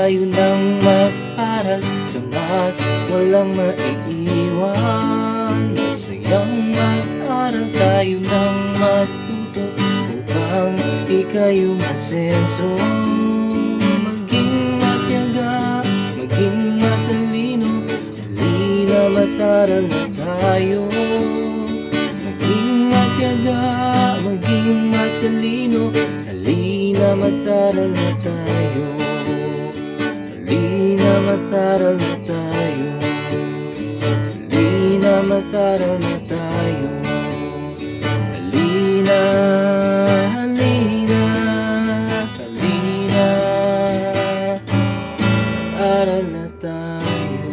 tayo ng Math-aral. Sa Math, walang maiiwan. Math-sayang Math-aral, tayo ng Math-tuto upang ika'y umasenso. Maging matyaga, maging matalino, halina Math-aral na tayo. Maging matyaga, maging matalino, halina Math-aral na tayo. Halina Math-aral na tayo. Halina Math-aral na tayo. Halina, halina, halina, aral na tayo.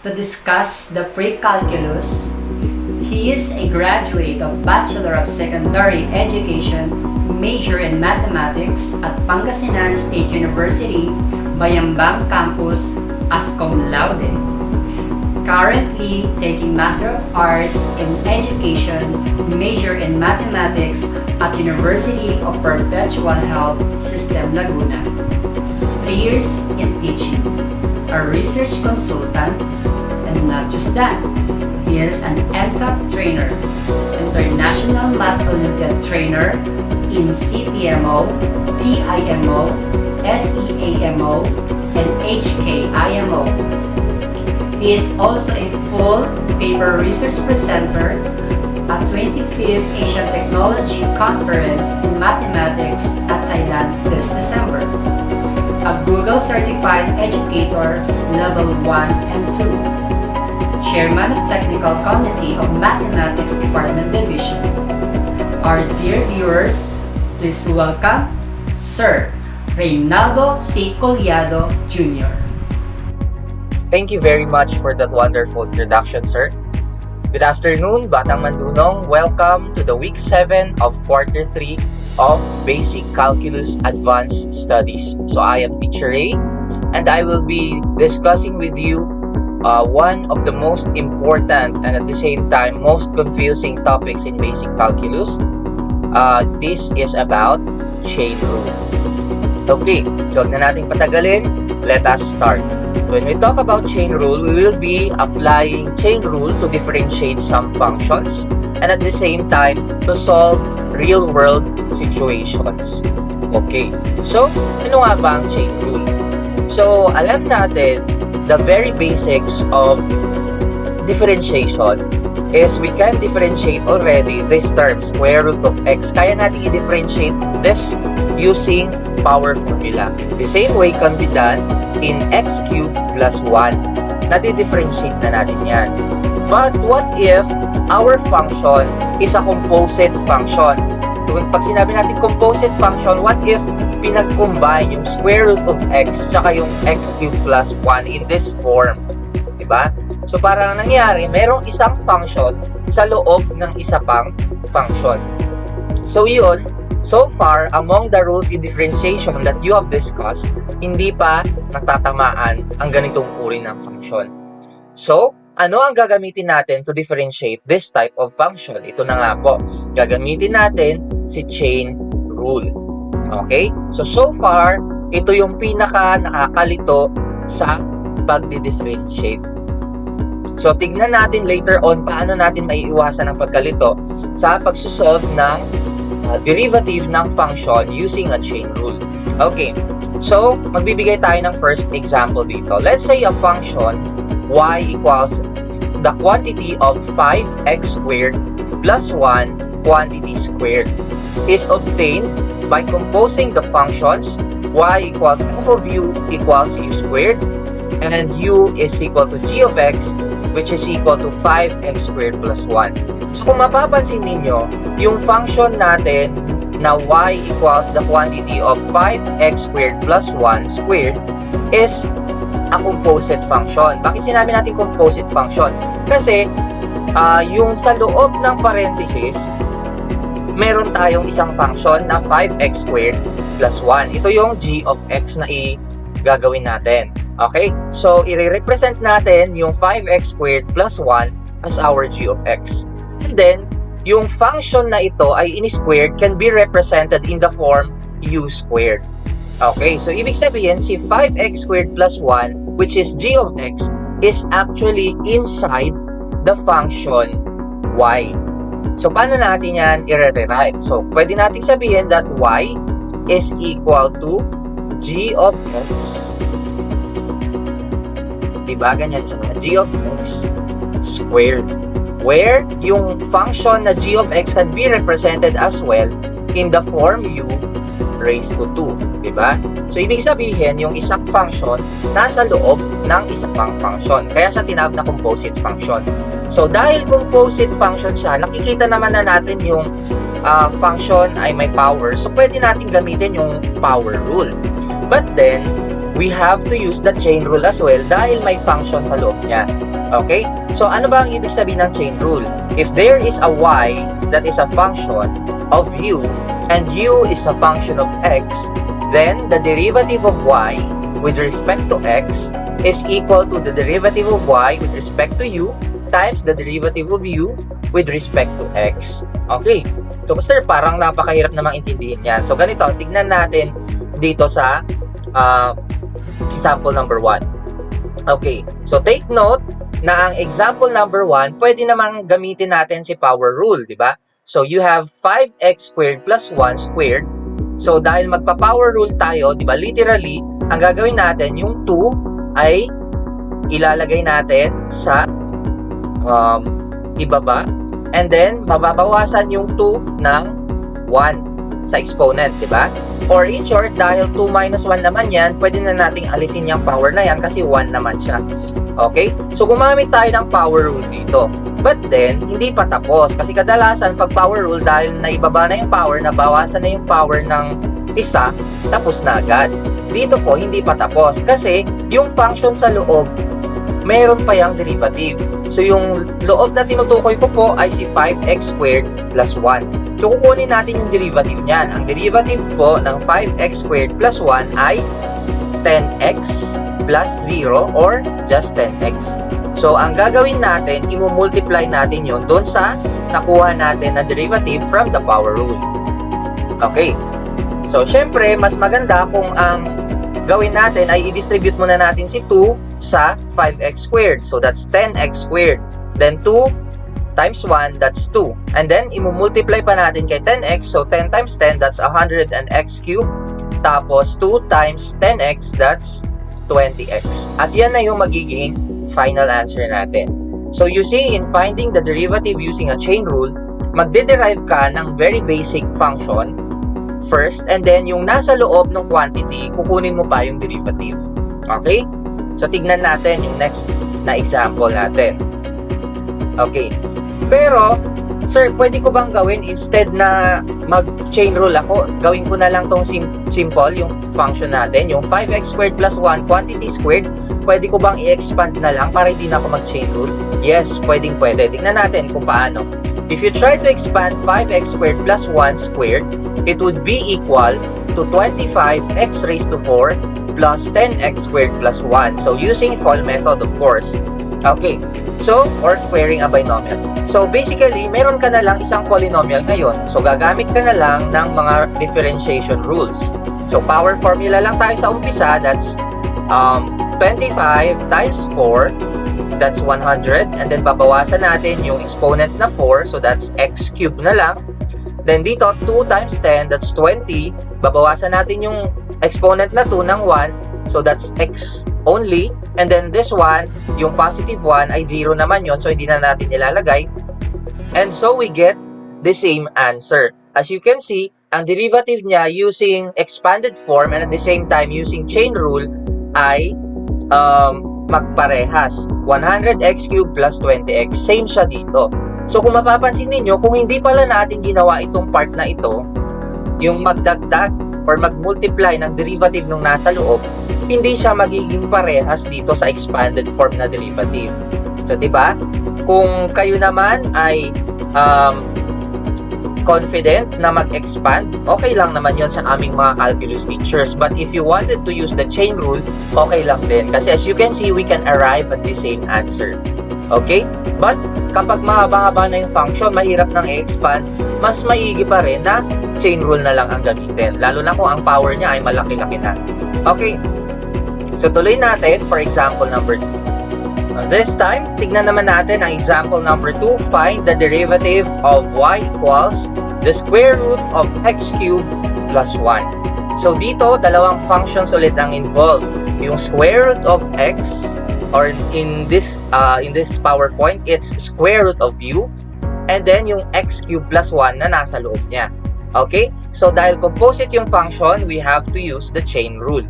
To discuss the pre-calculus, he is a graduate of Bachelor of Secondary Education, major in Mathematics at Pangasinan State University, Bayambang Campus as cum laude. Currently taking Master of Arts in Education, major in Mathematics at University of Perpetual Health System Laguna. 3 years in teaching, a research consultant, and not just that, he is an MTOP trainer, International Math Olympiad trainer in CPMO, TIMO, SEAMO, and HKIMO. He is also a full paper research presenter at 25th Asian Technology Conference in Mathematics at Thailand this December. A Google Certified Educator Level 1 and 2. Chairman of Technical Committee of Mathematics Department Division. Our dear viewers, please welcome Sir Reynaldo C. Collado Jr. Thank you very much for that wonderful introduction, sir. Good afternoon, Batang MANDunong. Welcome to the week 7 of quarter 3 of Basic Calculus Advanced Studies. So I am Teacher REY, and I will be discussing with you one of the most important and at the same time most confusing topics in basic calculus. This is about chain rule. Okay, so huwag na nating patagalin. Let us start. When we talk about chain rule, we will be applying chain rule to differentiate some functions and at the same time to solve real-world situations. Okay, so ano nga ba ang chain rule? So, alam natin the very basics of differentiation is we can differentiate already this term, square root of x. Kaya natin i-differentiate this using power formula. The same way can be done in x cubed plus 1. Nadi-differentiate na natin yan. But what if our function is a composite function? Pag sinabi natin composite function, what if pinag-combine yung square root of x tsaka yung x cubed plus 1 in this form? Diba? So parang nangyari, merong isang function sa loob ng isa pang function. So yun, so far, among the rules in differentiation that you have discussed, hindi pa natatamaan ang ganitong uri ng function. So, ano ang gagamitin natin to differentiate this type of function? Ito na nga po. Gagamitin natin si chain rule. Okay? So far, ito yung pinaka nakakalito sa pagdi-differentiate. So, tignan natin later on paano natin maiiwasan ang pagkalito sa pagsusolve ng derivative ng function using a chain rule. Okay, so magbibigay tayo ng first example dito. Let's say a function y equals the quantity of 5x squared plus 1 quantity squared is obtained by composing the functions y equals f of u equals u squared and u is equal to g of x which is equal to 5x squared plus 1. So kung mapapansin ninyo, yung function natin na y equals the quantity of 5x squared plus 1 squared is a composite function. Bakit sinabi natin composite function? Kasi yung sa loob ng parenthesis, meron tayong isang function na 5x squared plus 1. Ito yung g of x na gagawin natin. Okay? So, i-represent natin yung 5x squared plus 1 as our g of x. And then, yung function na ito ay in-squared can be represented in the form u squared. Okay, so ibig sabihin, si 5x squared plus 1, which is g of x, is actually inside the function y. So, paano natin yan i-rewrite? So, pwede natin sabihin that y is equal to g of x. Diba? Ganyan siya. G of x squared. Where yung function na g of x can be represented as well in the form u raised to 2. Diba? So, ibig sabihin, yung isang function nasa loob ng isang pang function. Kaya siya tinawag na composite function. So, dahil composite function siya, nakikita naman na natin yung function ay may power. So, pwede natin gamitin yung power rule. But then, we have to use the chain rule as well dahil may function sa loob niya. Okay? So, ano ba ang ibig sabihin ng chain rule? If there is a y that is a function of u and u is a function of x, then the derivative of y with respect to x is equal to the derivative of y with respect to u times the derivative of u with respect to x. Okay. So, sir, parang napakahirap namang intindihin yan. So, ganito, tignan natin dito sa example number 1. Okay. So, take note na ang example number 1, pwede namang gamitin natin si power rule, di ba? So, you have 5x squared plus 1 squared. So, dahil magpa-power rule tayo, di ba, literally, ang gagawin natin, yung 2 ay ilalagay natin sa ibaba. And then, mababawasan yung 2 ng 1 sa exponent, di ba? Or in short, dahil 2 minus 1 naman yan, pwede na nating alisin yung power na yan kasi 1 naman siya. Okay? So, gumamit tayo ng power rule dito. But then, hindi pa tapos. Kasi kadalasan, pag power rule, dahil naibaba na yung power, nabawasan na yung power ng isa, tapos na agad. Dito po, hindi pa tapos. Kasi, yung function sa loob, meron pa yung derivative. So, yung loob na tinutukoy ko po ay si 5x squared plus 1. So, kukunin natin yung derivative niyan. Ang derivative po ng 5x squared plus 1 ay 10x plus 0 or just 10x. So, ang gagawin natin, i-multiply natin yon doon sa nakuha natin na derivative from the power rule. Okay. So, syempre, mas maganda kung ang gawin natin ay i-distribute muna natin si 2 sa 5x squared. So, that's 10x squared. Then, 2 times 1, that's 2. And then, i-multiply pa natin kay 10x. So, 10 times 10, that's 100 and x cubed. Tapos, 2 times 10x, that's 20x. At yan na yung magiging final answer natin. So, you see, in finding the derivative using a chain rule, magde-derive ka ng very basic function first, and then yung nasa loob ng quantity, kukunin mo pa yung derivative. Okay? So, tignan natin yung next na example natin. Okay. Pero, sir, pwede ko bang gawin instead na mag-chain rule ako, gawin ko na lang tong simple, yung function natin, yung 5x squared plus 1 quantity squared, pwede ko bang i-expand na lang para hindi na ako mag-chain rule? Yes, pwede. Tingnan natin kung paano. If you try to expand 5x squared plus 1 squared, it would be equal to 25x raised to 4 plus 10x squared plus 1. So, using FOL method, of course. Okay. So, or squaring a binomial. So, basically, meron ka na lang isang polynomial ngayon. So, gagamit ka na lang ng mga differentiation rules. So, power formula lang tayo sa umpisa. That's 25 times 4. That's 100. And then, babawasan natin yung exponent na 4. So, that's x cubed na lang. Then, dito, 2 times 10. That's 20. Babawasan natin yung exponent na 2 ng 1. So, that's x only. And then, this one, yung positive 1 ay 0 naman yon. So, hindi na natin ilalagay. And so, we get the same answer. As you can see, ang derivative niya using expanded form and at the same time using chain rule ay magparehas. 100x cubed plus 20x. Same siya dito. So, kung mapapansin ninyo, kung hindi pala natin ginawa itong part na ito, yung magdagdag or mag-multiply ng derivative nung nasa loob, hindi siya magiging parehas dito sa expanded form na derivative. So, diba? Kung kayo naman ay confident na mag-expand, okay lang naman yon sa aming mga calculus teachers. But if you wanted to use the chain rule, okay lang din. Kasi as you can see, we can arrive at the same answer. Okay? But kapag mahaba-haba na yung function, mahirap nang i-expand, mas maigi pa rin na chain rule na lang ang gamitin. Lalo na kung ang power niya ay malaki-laki na. Okay? So tuloy natin for example number 2. This time, tignan naman natin ang example number 2. Find the derivative of y equals the square root of x cubed plus 1. So dito, dalawang functions ulit ang involved. Yung square root of x, or in this PowerPoint, it's square root of u, and then yung x cubed plus 1 na nasa loob niya. Okay? So dahil composite yung function, we have to use the chain rule.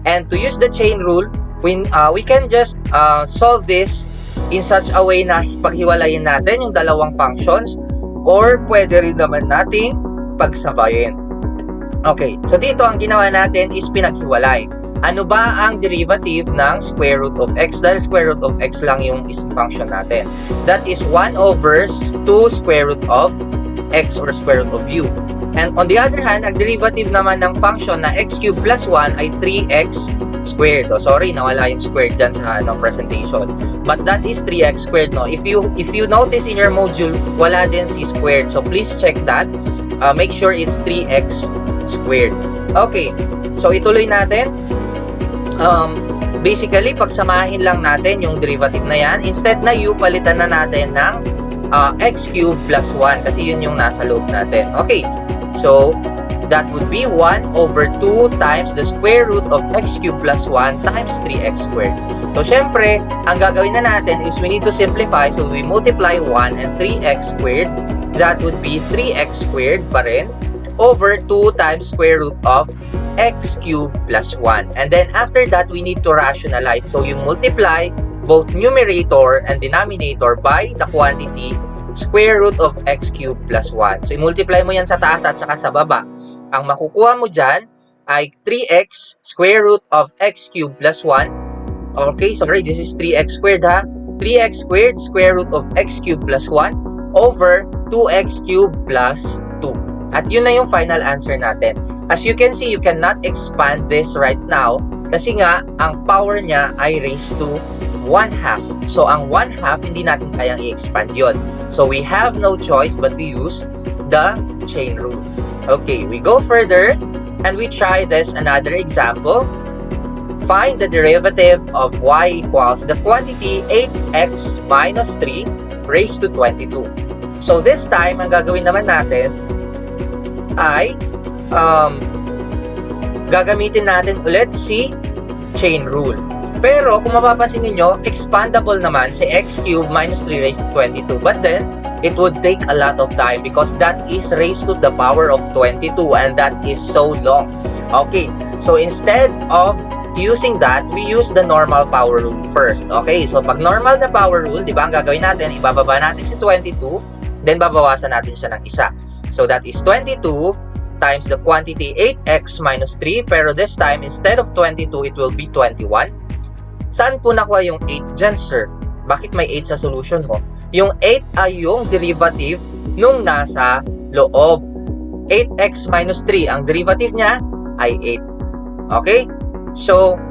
And to use the chain rule, we can just solve this in such a way na paghiwalayin natin yung dalawang functions, or pwede rin naman nating pagsabayin. Okay, so dito ang ginawa natin is pinaghiwalay. Ano ba ang derivative ng square root of x? Dahil square root of x lang yung isang function natin. That is 1 over 2 square root of x, or square root of u. And on the other hand, ang derivative naman ng function na x cubed plus 1 ay 3x squared. Oh, sorry, nawala yung squared dyan sa presentation. But that is 3x squared. No? If you notice in your module, wala din si squared. So please check that. Make sure it's 3x squared. Okay, so ituloy natin. Basically, pagsamahin lang natin yung derivative na yan. Instead na u, palitan na natin ng x cubed plus 1 kasi yun yung nasa loob natin. Okay, so that would be 1 over 2 times the square root of x cubed plus 1 times 3x squared. So, syempre, ang gagawin na natin is we need to simplify. So, we multiply 1 and 3x squared. That would be 3x squared pa rin over 2 times square root of x cubed plus 1. And then, after that, we need to rationalize. So, you multiply both numerator and denominator by the quantity square root of x cubed plus 1. So, i-multiply mo yan sa taas at saka sa baba. Ang makukuha mo dyan ay 3x square root of x cubed plus 1. Okay, sorry, this is 3x squared ha. 3x squared square root of x cubed plus 1 over 2x cubed plus 2. At yun na yung final answer natin. As you can see, you cannot expand this right now kasi nga, ang power niya ay raised to 1/2. So, ang 1/2, hindi natin kayang i-expand yun. So, we have no choice but to use the chain rule. Okay, we go further and we try this another example. Find the derivative of y equals the quantity 8x minus 3 raised to 22. So, this time, ang gagawin naman natin ay gagamitin natin ulit si chain rule. Pero, kung mapapansin ninyo, expandable naman si x cubed minus 3 raised to 22. But then, it would take a lot of time because that is raised to the power of 22 and that is so long. Okay, so instead of using that, we use the normal power rule first. Okay, so pag normal na power rule, di ba, ang gagawin natin, ibababa natin si 22, then babawasan natin siya ng isa. So that is 22 times the quantity 8x minus 3, pero this time, instead of 22, it will be 21. Saan po nakuha yung 8 dyan, sir? Bakit may 8 sa solution mo? Yung 8 ay yung derivative nung nasa loob. 8x minus 3, ang derivative niya ay 8. Okay? So,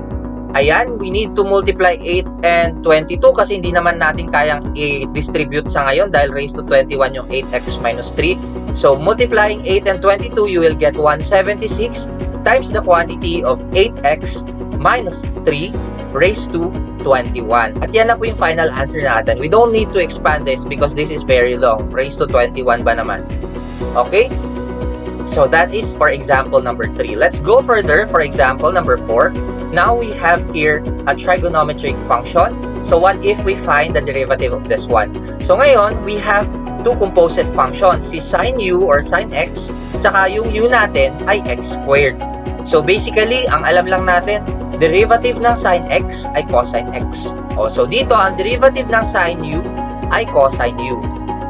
ayan, we need to multiply 8 and 22 kasi hindi naman natin kayang i-distribute sa ngayon dahil raised to 21 yung 8x minus 3. So, multiplying 8 and 22, you will get 176 times the quantity of 8x minus 3 raised to 21. At yan na po yung final answer natin. We don't need to expand this because this is very long. Raised to 21 ba naman? Okay? So that is for example number 3. Let's go further for example number 4. Now we have here a trigonometric function. So what if we find the derivative of this one? So ngayon, we have two composite functions. Si sin u or sin x, tsaka yung u natin ay x squared. So basically, ang alam lang natin, derivative ng sin x ay cosine x. O, so dito, ang derivative ng sin u ay cosine u.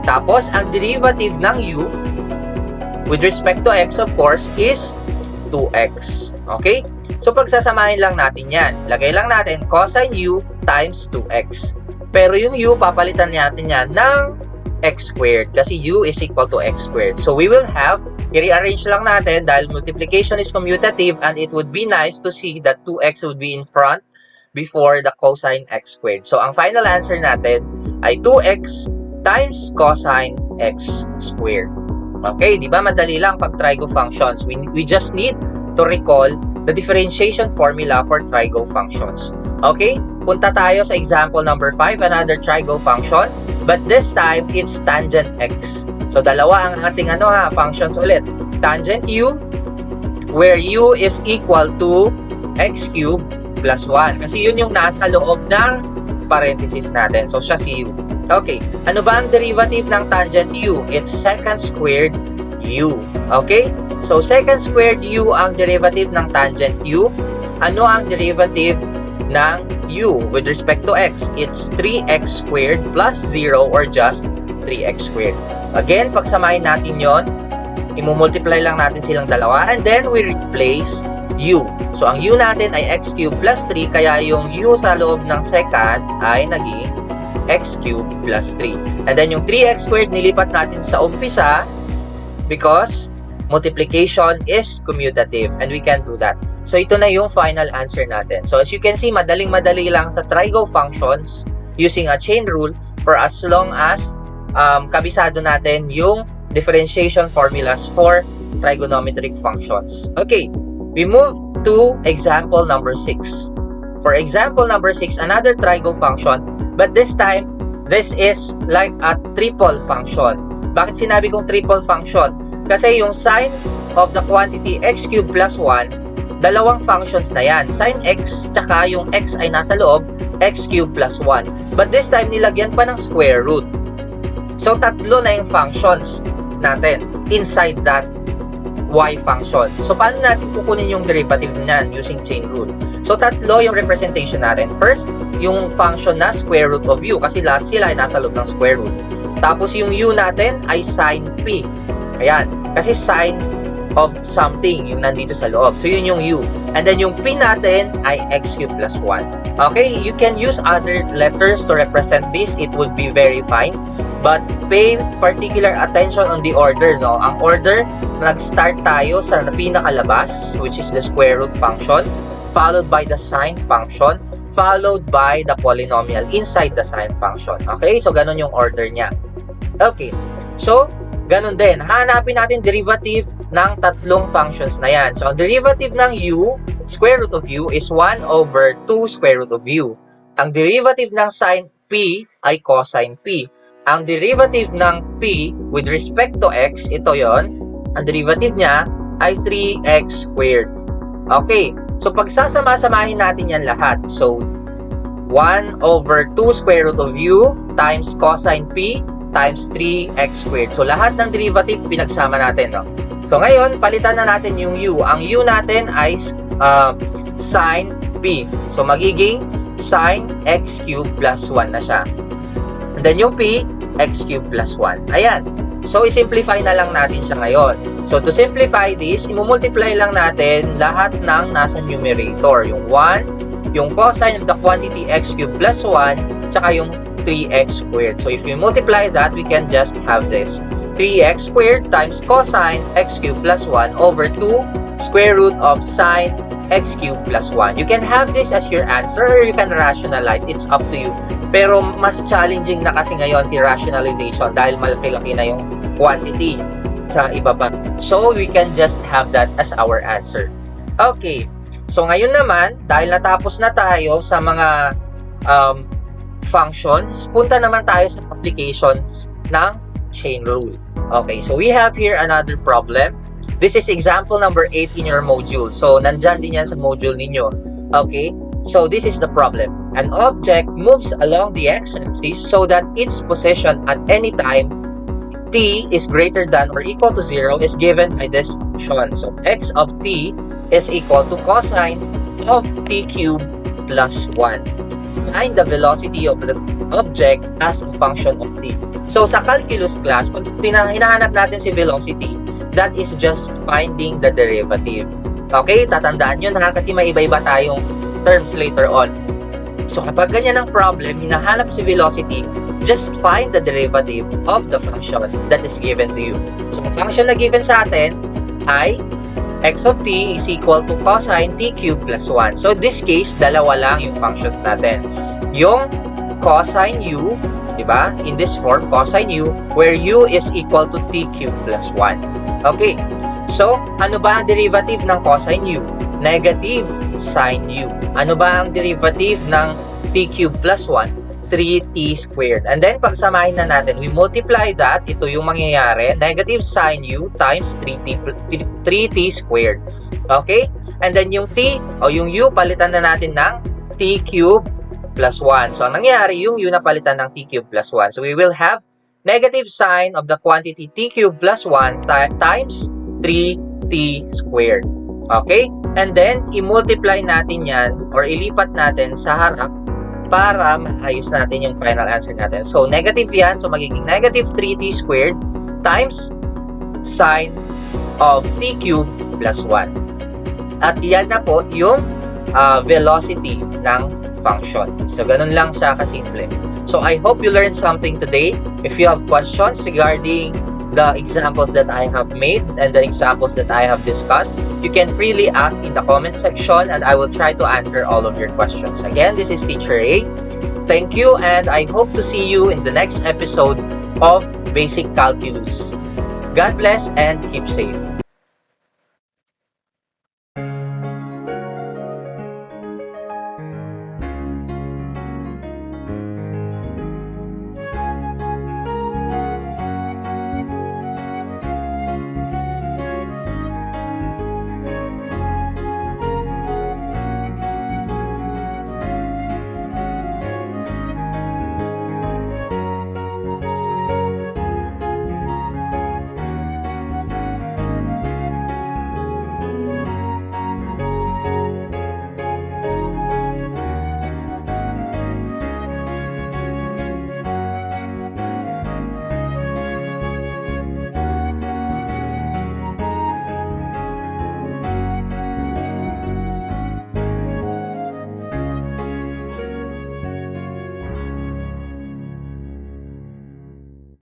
Tapos, ang derivative ng u with respect to x, of course, is 2x. Okay? So, pagsasamahin lang natin yan. Lagay lang natin cosine u times 2x. Pero yung u, papalitan natin yan ng x squared kasi u is equal to x squared. So we will have, i-rearrange lang natin dahil multiplication is commutative and it would be nice to see that 2x would be in front before the cosine x squared. So ang final answer natin ay 2x times cosine x squared. Okay, di ba madali lang pag trigo functions. We just need to recall the differentiation formula for trigo functions. Okay, punta tayo sa example number 5, another trigo function, but this time it's tangent x. So dalawa ang ating functions ulit. Tangent u, where u is equal to x cubed plus 1. Kasi yun yung nasa loob ng parenthesis natin. So siya si u. Okay, ano ba ang derivative ng tangent u? It's secant squared u. Okay, so secant squared u ang derivative ng tangent u. Ano ang derivative ng u with respect to x? It's 3x squared plus 0 or just 3x squared. Again, pagsamahin natin yon, imumultiply lang natin silang dalawa and then we replace u. So, ang u natin ay x cubed plus 3 kaya yung u sa loob ng secant ay naging x cubed plus 3. And then yung 3x squared nilipat natin sa umpisa because multiplication is commutative and we can do that. So, ito na yung final answer natin. So, as you can see, madaling-madali lang sa trigo functions using a chain rule for as long as kabisado natin yung differentiation formulas for trigonometric functions. Okay, we move to example number 6. For example number 6, another trigo function, but this time, this is like a triple function. Bakit sinabi kong triple function? Kasi yung sign of the quantity x cubed plus 1, dalawang functions na yan. Sin x, tsaka yung x ay nasa loob, x cubed plus 1. But this time, nilagyan pa ng square root. So, tatlo na yung functions natin inside that y function. So, paano natin kukunin yung derivative niyan using chain rule? So, tatlo yung representation natin. First, yung function na square root of u kasi lahat sila ay nasa loob ng square root. Tapos, yung u natin ay sin p. Ayan. Kasi sin of something yung nandito sa loob. So, yun yung u. And then, yung p natin ay x cubed plus 1. Okay? You can use other letters to represent this. It would be very fine. But pay particular attention on the order, no? Ang order, nag-start tayo sa pinakalabas, which is the square root function, followed by the sine function, followed by the polynomial inside the sine function. Okay? So, ganun yung order niya. Okay. So, ganun din. Hanapin natin derivative ng tatlong functions na yan. So, ang derivative ng u, square root of u, is 1 over 2 square root of u. Ang derivative ng sine p ay cosine p. Ang derivative ng p with respect to x, ito yon. Ang derivative niya ay 3x squared. Okay. So, pagsasama-samahin natin yan lahat. So, 1 over 2 square root of u times cosine p times 3x squared. So, lahat ng derivative pinagsama natin, no? So, ngayon, palitan na natin yung u. Ang u natin ay sin p. So, magiging sin x cubed plus 1 na siya. And then yung p, x cubed plus 1. Ayan. So, i-simplify na lang natin siya ngayon. So, to simplify this, imumultiply lang natin lahat ng nasa numerator. Yung 1, yung cosine of the quantity x cubed plus 1, tsaka yung 3x squared. So, if we multiply that, we can just have this. 3x squared times cosine x cubed plus 1 over 2 square root of sine x cubed plus 1. You can have this as your answer or you can rationalize. It's up to you. Pero mas challenging na kasi ngayon si rationalization dahil malaki-laki na yung quantity sa ibaba. So, we can just have that as our answer. Okay. So, ngayon naman, dahil natapos na tayo sa mga functions, punta naman tayo sa applications ng chain rule. Okay. So, we have here another problem. This is example number 8 in your module. So, nandyan din yan sa module ninyo. Okay? So, this is the problem. An object moves along the x-axis so that its position at any time t is greater than or equal to 0 is given by this function. So, x of t is equal to cosine of t cubed plus 1. Find the velocity of the object as a function of t. So, sa calculus class, pag hinahanap natin si velocity, that is just finding the derivative. Okay? Tatandaan yun ha, kasi may iba-iba tayong terms later on. So, kapag ganyan ang problem, hinahanap si velocity, just find the derivative of the function that is given to you. So, ang function na given sa atin ay x of t is equal to cosine t cubed plus 1. So, in this case, dalawa lang yung functions natin. Yung cosine u, diba? In this form, cosine u, where u is equal to t cubed plus 1. Okay. So, ano ba ang derivative ng cosine u? Negative sine u. Ano ba ang derivative ng t cubed plus 1? 3t squared. And then, pagsamahin na natin, we multiply that. Ito yung mangyayari. Negative sine u times 3t squared. Okay? And then, yung t o yung u, palitan na natin ng t cubed plus 1. So, ang nangyayari, yung u na palitan ng t cubed plus 1. So, we will have negative sign of the quantity t cubed plus 1 times 3t squared. Okay? And then, i-multiply natin yan or ilipat natin sa harap para maayos natin yung final answer natin. So, negative yan. So, magiging negative 3t squared times sine of t cubed plus 1. At yan na po yung velocity ng function. So, ganun lang siya kasimple. So, I hope you learned something today. If you have questions regarding the examples that I have made and the examples that I have discussed, you can freely ask in the comment section and I will try to answer all of your questions. Again, this is Teacher REY. Thank you and I hope to see you in the next episode of Basic Calculus. God bless and keep safe.